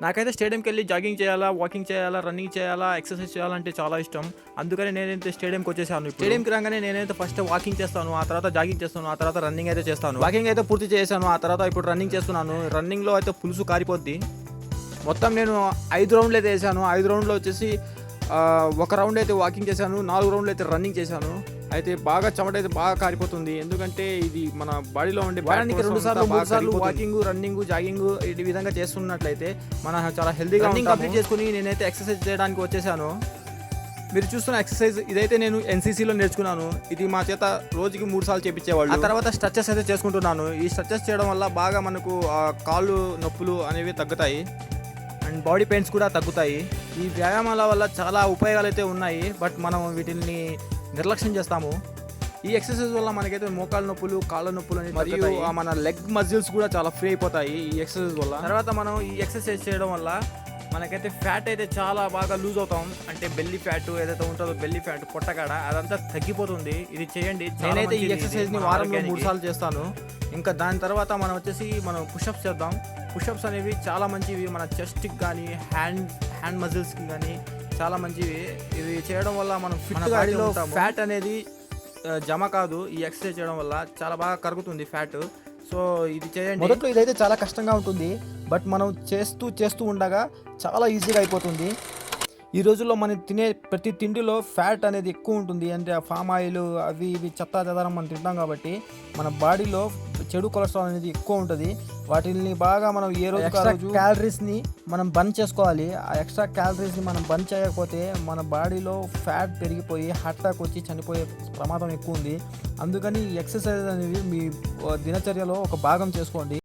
నాకైతే స్టేడియంకెళ్ళి జాగింగ్ చేయాలా, వాకింగ్ చేయాలా, రన్నింగ్ చేయాలా, ఎక్సర్సైజ్ చేయాలంటే చాలా ఇష్టం. అందుకని నేనైతే స్టేడియంకి వచ్చేసాను. స్టేడియంకి రాగానే నేనైతే ఫస్ట్ వాకింగ్ చేస్తాను, ఆ తర్వాత జాగింగ్ చేస్తాను, ఆ తర్వాత రన్నింగ్ అయితే చేస్తాను. వాకింగ్ అయితే పూర్తి చేశాను, ఆ తర్వాత ఇప్పుడు రన్నింగ్ చేస్తున్నాను. రన్నింగ్లో అయితే పులుసు కారిపోద్ది. మొత్తం నేను 5 రౌండ్లు అయితే వేసాను. 5 రౌండ్లో వచ్చేసి ఒక రౌండ్ అయితే వాకింగ్ చేశాను, 4 రౌండ్లు అయితే రన్నింగ్ చేశాను. అయితే బాగా చెమట అయితే బాగా కారిపోతుంది, ఎందుకంటే ఇది మన బాడీలో ఉండే వారానికి 2 సార్లు 3 సార్లు వాకింగ్, రన్నింగ్, జాగింగ్ ఈ విధంగా చేస్తున్నట్లయితే మనం చాలా హెల్తీగా రన్నింగ్ కంప్లీట్ చేసుకుని నేనైతే ఎక్సర్సైజ్ చేయడానికి వచ్చేసాను. మీరు చూస్తున్న ఎక్సర్సైజ్ ఇదైతే నేను ఎన్సీసీలో నేర్చుకున్నాను. ఇది మా చేత రోజుకి 3 సార్లు చేపించేవాళ్ళు. ఆ తర్వాత స్ట్రెచెస్ అయితే చేసుకుంటున్నాను. ఈ స్ట్రెచెస్ చేయడం వల్ల బాగా మనకు కాళ్ళు నొప్పులు అనేవి తగ్గుతాయి అండ్ బాడీ పెయిన్స్ కూడా తగ్గుతాయి. ఈ వ్యాయామాల వల్ల చాలా ఉపయోగాలు అయితే ఉన్నాయి, బట్ మనం వీటిని నిర్లక్ష్యం చేస్తాము. ఈ ఎక్సర్సైజ్ వల్ల మనకైతే మోకాళ్ళ నొప్పులు, కాళ్ళ నొప్పులు అనేవి మరియు మన లెగ్ మజిల్స్ కూడా చాలా ఫ్రీ అయిపోతాయి ఈ ఎక్సర్సైజ్ వల్ల. తర్వాత మనం ఈ ఎక్సర్సైజ్ చేయడం వల్ల మనకైతే ఫ్యాట్ అయితే చాలా బాగా లూజ్ అవుతాం. అంటే బెల్లీ ఫ్యాట్ ఏదైతే ఉంటుందో, బెల్లీ ఫ్యాట్ పొట్టకాడ అదంతా తగ్గిపోతుంది. ఇది చేయండి. నేనైతే ఈ ఎక్సర్సైజ్ని వారంలో 3 సార్లు చేస్తాను. ఇంకా దాని తర్వాత మనం వచ్చేసి పుషప్స్ చేద్దాం. పుషప్స్ అనేవి చాలా మంచివి, మన చెస్ట్కి కానీ హ్యాండ్ మజిల్స్కి కానీ చాలా మంచివి. ఇవి చేయడం వల్ల మనం ఫిట్ బాడీలో ఫ్యాట్ అనేది జమ కాదు. ఈ ఎక్సర్సైజ్ చేయడం వల్ల చాలా బాగా కరుగుతుంది ఫ్యాట్. సో ఇది చేయండి. మొదట్లో ఇదైతే చాలా కష్టంగా ఉంటుంది, బట్ మనం చేస్తూ ఉండగా చాలా ఈజీగా అయిపోతుంది. ఈ రోజుల్లో మనం తినే ప్రతి తిండిలో ఫ్యాట్ అనేది ఎక్కువ ఉంటుంది. అంటే ఫామ్ ఆయిల్ అవి ఇవి చెత్తాచెదారం మనం తింటాం కాబట్టి మన బాడీలో చెడు కొలెస్ట్రాల్ అనేది ఎక్కువ ఉంటుంది. వాటిని బాగా మనం ఏ రోజు క్యాలరీస్ని మనం బర్న్ చేసుకోవాలి. ఆ ఎక్స్ట్రా క్యాలరీస్ని మనం బర్న్ చేయకపోతే మన బాడీలో ఫ్యాట్ పెరిగిపోయి హార్ట్ అటాక్ వచ్చి చనిపోయే ప్రమాదం ఎక్కువ ఉంది. అందుకని ఎక్సర్సైజ్ అనేవి మీ దినచర్యలో ఒక భాగం చేసుకోండి.